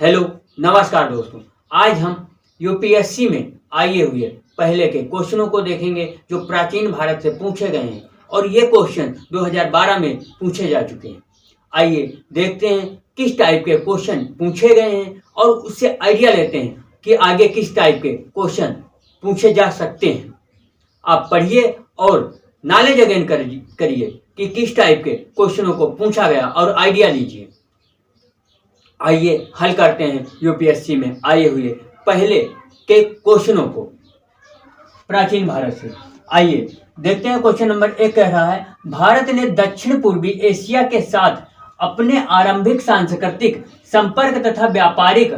Hello, नमस्कार दोस्तों। आज हम यूपीएससी में आए हुए पहले के क्वेश्चनों को देखेंगे जो प्राचीन भारत से पूछे गए हैं और ये क्वेश्चन 2012 में पूछे जा चुके हैं। आइए देखते हैं किस टाइप के क्वेश्चन पूछे गए हैं और उससे आइडिया लेते हैं कि आगे किस टाइप के क्वेश्चन पूछे जा सकते हैं। आप पढ़िए और नॉलेज अगेन करिए कि किस टाइप के क्वेश्चनों को पूछा गया और आइडिया लीजिए। आइए हल करते हैं यूपीएससी में आए हुए पहले के क्वेश्चनों को प्राचीन भारत से। आइए देखते हैं। क्वेश्चन नंबर 1 कह रहा है, भारत ने दक्षिण पूर्वी एशिया के साथ अपने आरंभिक सांस्कृतिक संपर्क तथा व्यापारिक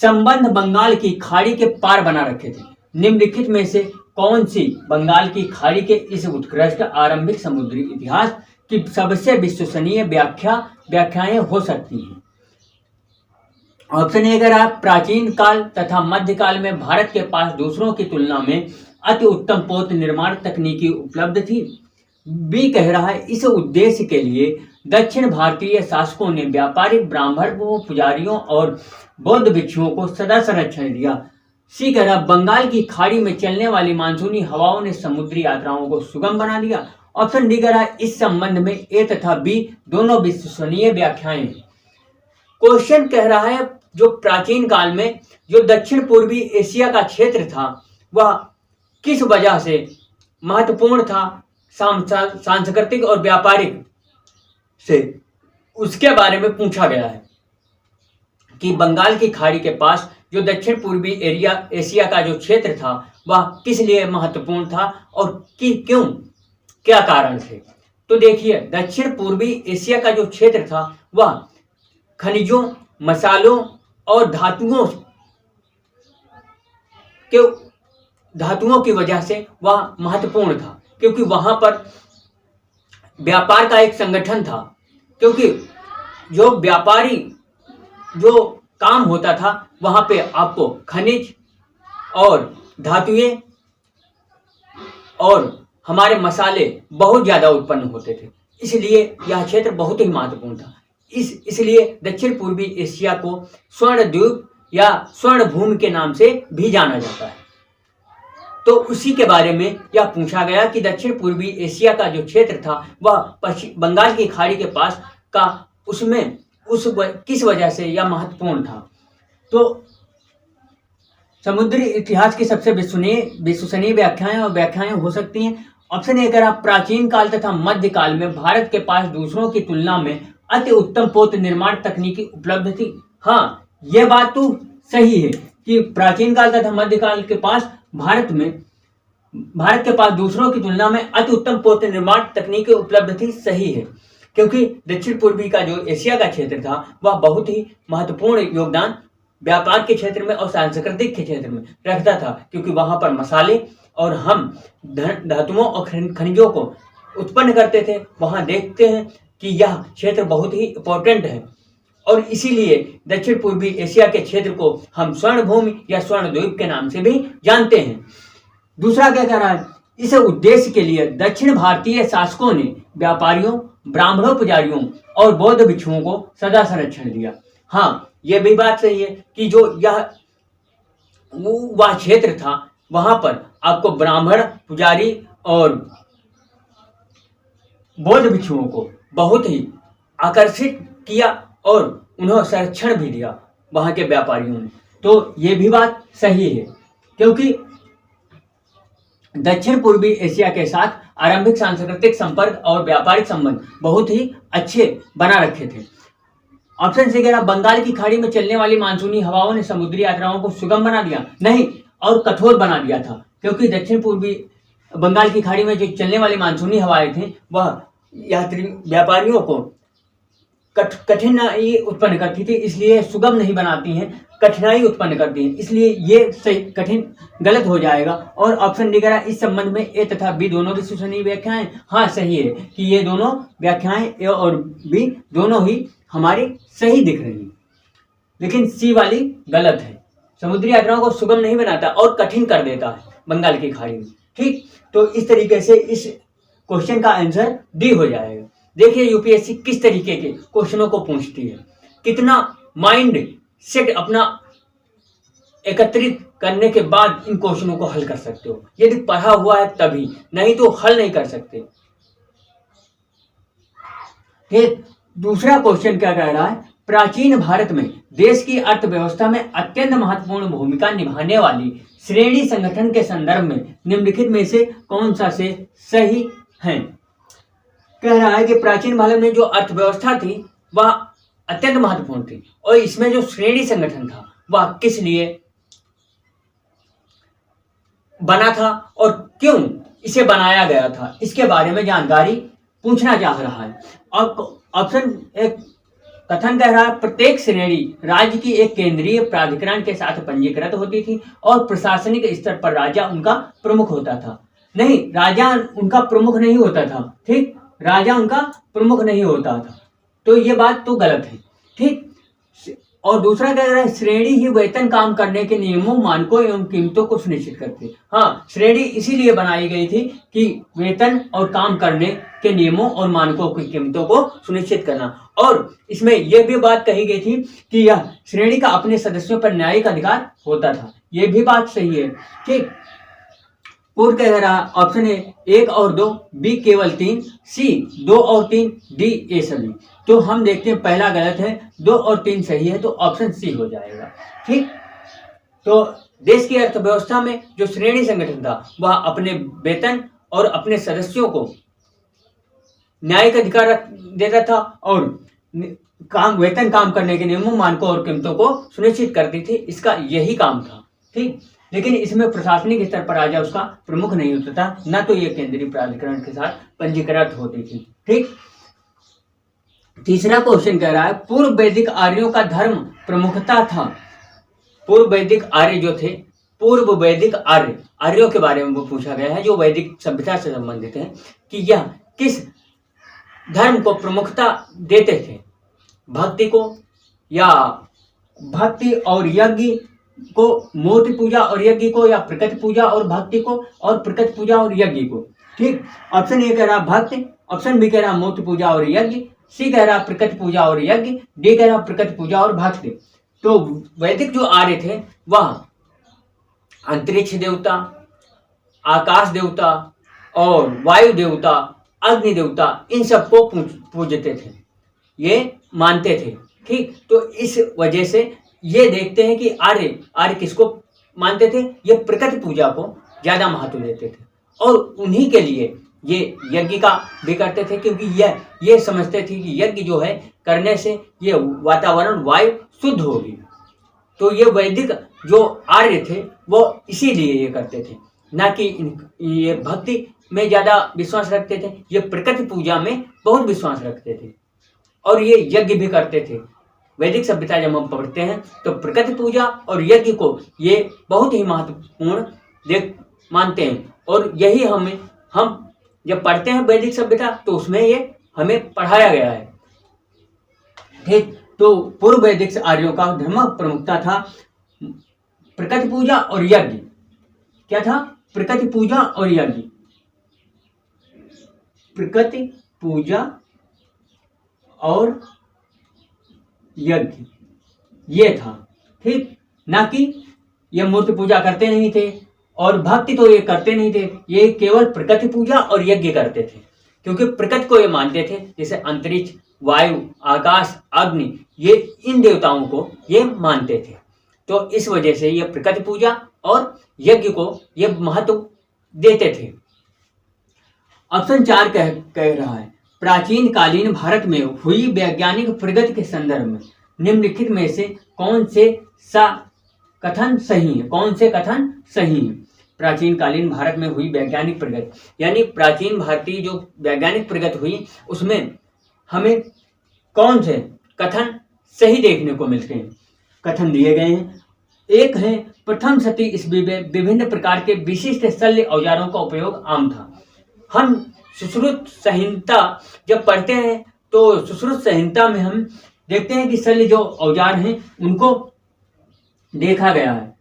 संबंध बंगाल की खाड़ी के पार बना रखे थे। निम्नलिखित में से कौन सी बंगाल की खाड़ी के इस उत्कृष्ट आरंभिक समुद्री इतिहास की सबसे विश्वसनीय व्याख्याएं हो सकती हैं? ऑप्शन ए अगर आप प्राचीन काल तथा मध्यकाल में भारत के पास दूसरों की तुलना में अति उत्तम पोत निर्माण तकनीकी उपलब्ध थी। बी कह रहा है, इस उद्देश्य के लिए दक्षिण भारतीय शासकों ने व्यापारिक ब्राह्मणों, पुजारियों और बौद्ध भिक्षुओं को सदा संरक्षण दिया। सी कह रहा, बंगाल की खाड़ी में चलने वाली मानसूनी हवाओं ने समुद्री यात्राओं को सुगम बना दिया। ऑप्शन डी कह रहा है, इस संबंध में ए तथा बी दोनों विश्वसनीय व्याख्याएं हैं। क्वेश्चन कह रहा है, जो प्राचीन काल में जो दक्षिण पूर्वी एशिया का क्षेत्र था वह किस वजह से महत्वपूर्ण था सांस्कृतिक और व्यापारिक से, उसके बारे में पूछा गया है कि बंगाल की खाड़ी के पास जो दक्षिण पूर्वी एशिया का जो क्षेत्र था वह किस लिए महत्वपूर्ण था और क्यों, क्या कारण थे। तो देखिए, दक्षिण पूर्वी एशिया का जो क्षेत्र था वह खनिजों, मसालों और धातुओं की वजह से वह महत्वपूर्ण था, क्योंकि वहां पर व्यापार का एक संगठन था। क्योंकि जो व्यापारी जो काम होता था वहां पे आपको खनिज और धातुएं और हमारे मसाले बहुत ज्यादा उत्पन्न होते थे, इसलिए यह क्षेत्र बहुत ही महत्वपूर्ण था। इसलिए दक्षिण पूर्वी एशिया को स्वर्ण द्वीप या स्वर्ण भूमि के नाम से भी जाना जाता है। तो उसी के बारे में यह पूछा गया कि दक्षिण पूर्वी एशिया का जो क्षेत्र था वह बंगाल की खाड़ी के पास का उसमें किस वजह से यह महत्वपूर्ण था। तो समुद्री इतिहास की सबसे विश्वसनीय व्याख्याएं हो सकती हैं। ऑप्शन ए, अगर आप प्राचीन काल तथा मध्यकाल में भारत के पास दूसरों की तुलना में अति उत्तम पोत निर्माण तकनीकी उपलब्ध थी। हाँ, यह बात तो सही है कि प्राचीन काल तथा मध्यकाल के पास भारत के पास दूसरों की तुलना में अति उत्तम पोत निर्माण तकनीकी उपलब्ध थी, सही है। क्योंकि दक्षिण पूर्वी का जो एशिया का क्षेत्र था वह बहुत ही महत्वपूर्ण योगदान व्यापार के क्षेत्र में और सांस्कृतिक के क्षेत्र में रखता था, क्योंकि वहां पर मसाले और हम धातुओं और खनिजों को उत्पन्न करते थे। वहां देखते हैं कि यह क्षेत्र बहुत ही इंपॉर्टेंट है और इसीलिए दक्षिण पूर्वी एशिया के क्षेत्र को हम स्वर्ण भूमि या स्वर्ण द्वीप के नाम से भी जानते हैं। दूसरा क्या कह रहा है, इस उद्देश्य के लिए दक्षिण भारतीय शासकों ने व्यापारियों, ब्राह्मणों, पुजारियों और बौद्ध भिक्षुओं को सदा संरक्षण दिया। हाँ, यह भी बात सही है कि जो वह क्षेत्र था वहां पर आपको ब्राह्मण, पुजारी और बौद्ध भिक्षुओं को बहुत ही आकर्षित किया और उन्हें संरक्षण भी दिया वहां के व्यापारियों ने। तो ये भी बात सही है, क्योंकि दक्षिण पूर्वी एशिया के साथ आरंभिक सांस्कृतिक संपर्क और व्यापारिक संबंध बहुत ही अच्छे बना रखे थे। ऑप्शन सी कह रहा, बंगाल की खाड़ी में चलने वाली मानसूनी हवाओं ने समुद्री यात्राओं को सुगम बना दिया, नहीं, और कठोर बना दिया था। क्योंकि दक्षिण पूर्वी बंगाल की खाड़ी में जो चलने वाली मानसूनी हवाएं थी वह व्यापारियों को कठिनाई उत्पन्न करती थी, इसलिए सुगम नहीं बनाती हैं, कठिनाई उत्पन्न करती हैं, इसलिए ये सही गलत हो जाएगा। और ऑप्शन डी कह रहा है, इस संबंध में ए तथा बी दोनों विश्वसनीय व्याख्याएं। हाँ, सही है कि ये दोनों व्याख्याएं ए और बी दोनों ही हमारी सही दिख रही, लेकिन सी वाली गलत है। समुद्री यात्राओं को सुगम नहीं बनाता और कठिन कर देता है बंगाल की खाड़ी में। ठीक, तो इस तरीके से इस क्वेश्चन का आंसर डी हो जाएगा। देखिए यूपीएससी किस तरीके के क्वेश्चनों को पूछती है, कितना माइंड सेट अपना एकत्रित करने के बाद इन क्वेश्चनों को हल कर सकते हो। यदि पढ़ा हुआ है तभी, नहीं तो हल नहीं कर सकते। ठीक, दूसरा क्वेश्चन क्या कह रहा है, प्राचीन भारत में देश की अर्थव्यवस्था में अत्यंत महत्वपूर्ण भूमिका निभाने वाली श्रेणी संगठन के संदर्भ में निम्नलिखित में से कौन सा से सही है। कह रहा है कि प्राचीन भारत में जो अर्थव्यवस्था थी वह अत्यंत महत्वपूर्ण थी, और इसमें जो श्रेणी संगठन था वह किस लिए बना था और क्यों इसे बनाया गया था, इसके बारे में जानकारी पूछना चाह रहा है। और ऑप्शन एक कथन कह रहा है, प्रत्येक श्रेणी राज्य की एक केंद्रीय प्राधिकरण के साथ पंजीकृत होती थी और प्रशासनिक स्तर पर राजा उनका प्रमुख होता था। नहीं, राजा उनका प्रमुख नहीं होता था। ठीक, राजा उनका प्रमुख नहीं होता था, तो ये बात तो गलत है। ठीक, और दूसरा कह रहा है, श्रेणी ही वेतन काम करने के नियमों, मानकों एवं कीमतों को सुनिश्चित करती है। हाँ, श्रेणी इसीलिए बनाई गई थी कि वेतन और काम करने के नियमों और मानकों की कीमतों को सुनिश्चित करना। और इसमें यह भी बात कही गई थी कि यह श्रेणी का अपने सदस्यों पर न्यायिक अधिकार होता था। यह भी बात सही है। ठीक, पूर्व कह रहा ऑप्शन ए 1 और 2, बी केवल 3, सी 2 और 3, डी ए सभी। तो हम देखते हैं पहला गलत है, 2 और 3 सही है, तो ऑप्शन सी हो जाएगा। ठीक, तो देश की अर्थव्यवस्था में जो श्रेणी संगठन था वह अपने वेतन और अपने सदस्यों को न्यायिक अधिकार देता था और वेतन काम करने के नियमों, मानकों और कीमतों को सुनिश्चित करती थी। इसका यही काम था। ठीक, लेकिन इसमें प्रशासनिक स्तर पर राजा उसका प्रमुख नहीं होता था, न तो ये केंद्रीय प्राधिकरण के साथ पंजीकृत होती थी। ठीक, तीसरा क्वेश्चन कह रहा है, पूर्व वैदिक आर्यों का धर्म प्रमुखता था। पूर्व वैदिक आर्य जो थे, पूर्व वैदिक आर्यों के बारे में वो पूछा गया है जो वैदिक सभ्यता से संबंधित है, कि यह किस धर्म को प्रमुखता देते थे, भक्ति को या भक्ति और यज्ञ को, मूर्ति पूजा और यज्ञ को, या प्रकृति पूजा और भक्ति को, और प्रकृति पूजा और यज्ञ को। ठीक, ऑप्शन ए कह रहा भक्ति, ऑप्शन बी कह रहा मूर्ति पूजा और यज्ञ, सी कह रहा प्रकृति पूजा और यज्ञ, डी कह रहा प्रकृति पूजा और भक्ति। तो वैदिक जो आर्य थे वह अंतरिक्ष देवता, आकाश देवता और वायु देवता, अग्नि देवता, इन सबको पूजते थे, ये मानते थे। ठीक, तो इस वजह से ये देखते हैं कि आर्य किसको मानते थे, ये प्रकृति पूजा को ज्यादा महत्व देते थे, और उन्हीं के लिए ये यज्ञ का भी करते थे, क्योंकि ये समझते थे कि यज्ञ जो है करने से ये वातावरण, वायु शुद्ध होगी। तो ये वैदिक जो आर्य थे वो इसीलिए ये करते थे, ना कि ये भक्ति में ज्यादा विश्वास रखते थे, ये प्रकृति पूजा में बहुत विश्वास रखते थे, और ये यज्ञ भी करते थे। वैदिक सभ्यता जब हम पढ़ते हैं तो प्रकृति पूजा और यज्ञ को ये बहुत ही महत्वपूर्ण मानते हैं, और यही हम जब पढ़ते हैं वैदिक सभ्यता तो उसमें ये हमें पढ़ाया गया है। ठीक, तो पूर्व वैदिक आर्यों का धर्म प्रमुखता था प्रकृति पूजा और यज्ञ। क्या था? प्रकृति पूजा और यज्ञ, प्रकृति पूजा और यज्ञ, ये था। ठीक, ना कि ये मूर्ति पूजा करते नहीं थे, और भक्ति तो ये करते नहीं थे, ये केवल प्रकृति पूजा और यज्ञ करते थे, क्योंकि प्रकृति को ये मानते थे, जैसे अंतरिक्ष, वायु, आकाश, अग्नि, ये इन देवताओं को ये मानते थे। तो इस वजह से ये प्रकृति पूजा और यज्ञ को ये महत्व देते थे। ऑप्शन 4 कह रहा है, प्राचीन कालीन भारत में हुई वैज्ञानिक प्रगति के संदर्भ में निम्नलिखित में से कौन से कथन सही है? कौन से कथन सही है? प्राचीन कालीन भारत में हुई वैज्ञानिक प्रगति, यानी प्राचीन भारतीय जो वैज्ञानिक प्रगति हुई उसमें हमें कौन से कथन सही देखने को मिलते हैं? कथन दिए गए हैं। एक है, प्रथम शती ईस्वी में विभिन्न प्रकार के विशिष्ट शल्य औजारों का उपयोग आम था। हम सुश्रुत संहिता जब पढ़ते हैं तो सुश्रुत संहिता में हम देखते हैं कि शल्य जो औजार हैं उनको देखा गया है।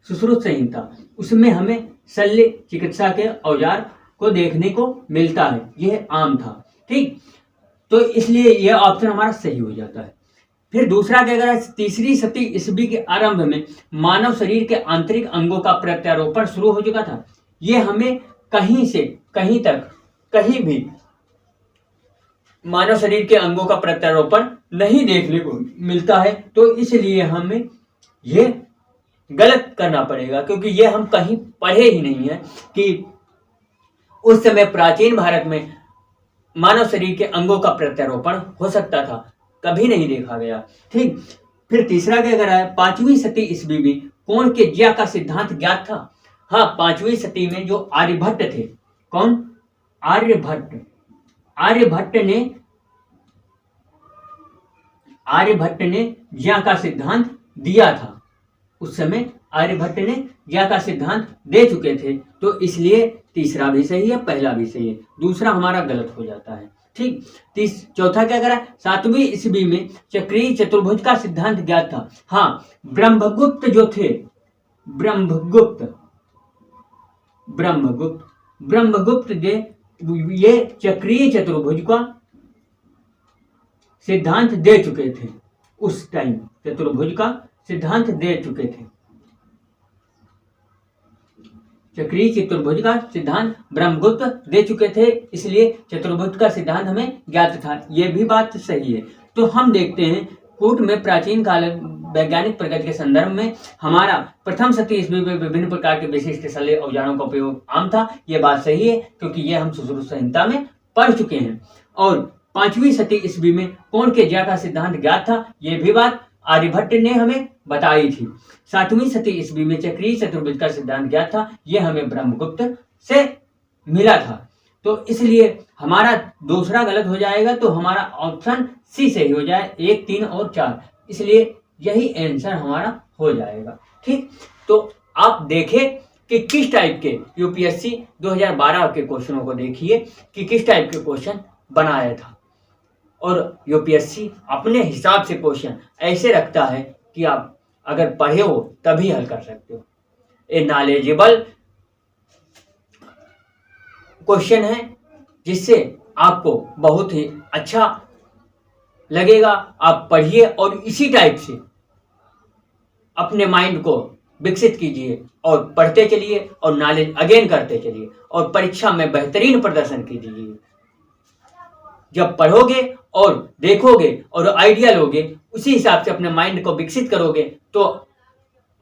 सुश्रुत संहिता उसमें हमें शल्य चिकित्सा के औजार को देखने को मिलता है, यह आम था। ठीक, तो इसलिए यह ऑप्शन हमारा सही हो जाता है। फिर दूसरा क्या करा, तीसरी शती ईस्वी के आरंभ में मानव शरीर के आंतरिक अंगों का प्रत्यारोपण शुरू हो चुका था। ये हमें कहीं से कहीं तक कहीं भी मानव शरीर के अंगों का प्रत्यारोपण नहीं देखने को मिलता है, तो इसलिए हमें ये गलत करना पड़ेगा, क्योंकि ये हम कहीं पढ़े ही नहीं है कि उस समय प्राचीन भारत में मानव शरीर के अंगों का प्रत्यारोपण हो सकता था, कभी नहीं देखा गया। ठीक, फिर तीसरा क्या करा है, 5वीं शती ईस्वी में कोण के ज्या का सिद्धांत ज्ञात था। हाँ, 5वीं शती में जो आर्यभट्ट थे, कौन? आर्यभट्ट ने ज्या का सिद्धांत दिया था। उस समय आर्यभट्ट ने ज्या का सिद्धांत दे चुके थे, तो इसलिए तीसरा भी सही है, पहला भी सही है, दूसरा हमारा गलत हो जाता है। ठीक, चौथा क्या करा, 7वीं ईस्वी में चक्रीय चतुर्भुज का सिद्धांत ज्ञात था। हाँ, ब्रह्मगुप्त जो थे, ब्रह्मगुप्त ये चक्रीय चतुर्भुज का सिद्धांत दे चुके थे। उस टाइम चतुर्भुज का सिद्धांत दे चुके थे। चक्रीय चतुर्भुज का सिद्धांत ब्रह्मगुप्त दे चुके थे, इसलिए चतुर्भुज का सिद्धांत हमें ज्ञात था। यह भी बात सही है। तो हम देखते हैं कूट में प्राचीन काल वैज्ञानिक प्रगति के संदर्भ में हमारा प्रथम शती ईस्वी में विभिन्न प्रकार के विशिष्ट शल्य औजारों का उपयोग आम था। ये बात सही है, क्योंकि ये हम सुश्रुत संहिता में पढ़ चुके हैं। और 5वीं शती ईस्वी में कोण के ज्या का सिद्धांत ज्ञात था, ये भी बात आर्यभट्ट ने हमें बताई थी। 7वीं शती ईस्वी में चक्रीय चतुर्भुज का सिद्धांत ज्ञात था, यह हमें ब्रह्मगुप्त से मिला था। तो इसलिए हमारा दूसरा गलत हो जाएगा, तो हमारा ऑप्शन सी सही हो जाए, 1, 3 और 4, इसलिए यही आंसर हमारा हो जाएगा। ठीक, तो आप देखें कि किस टाइप के यूपीएससी 2012 के क्वेश्चनों को देखिए कि किस टाइप के क्वेश्चन बनाया था, और यूपीएससी अपने हिसाब से क्वेश्चन ऐसे रखता है कि आप अगर पढ़े हो तभी हल कर सकते हो। ए नॉलेजेबल क्वेश्चन है, जिससे आपको बहुत ही अच्छा लगेगा। आप पढ़िए और इसी टाइप से अपने माइंड को विकसित कीजिए और पढ़ते चलिए और नॉलेज अगेन करते चलिए और परीक्षा में बेहतरीन प्रदर्शन कीजिए। जब पढ़ोगे और देखोगे और आइडिया लोगे, उसी हिसाब से अपने माइंड को विकसित करोगे, तो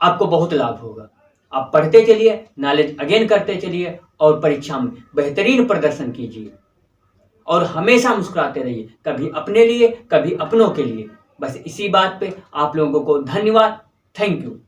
आपको बहुत लाभ होगा। आप पढ़ते चलिए, नॉलेज अगेन करते चलिए और परीक्षा में बेहतरीन प्रदर्शन कीजिए और हमेशा मुस्कुराते रहिए, कभी अपने लिए कभी अपनों के लिए। बस इसी बात पे आप लोगों को धन्यवाद। Thank you.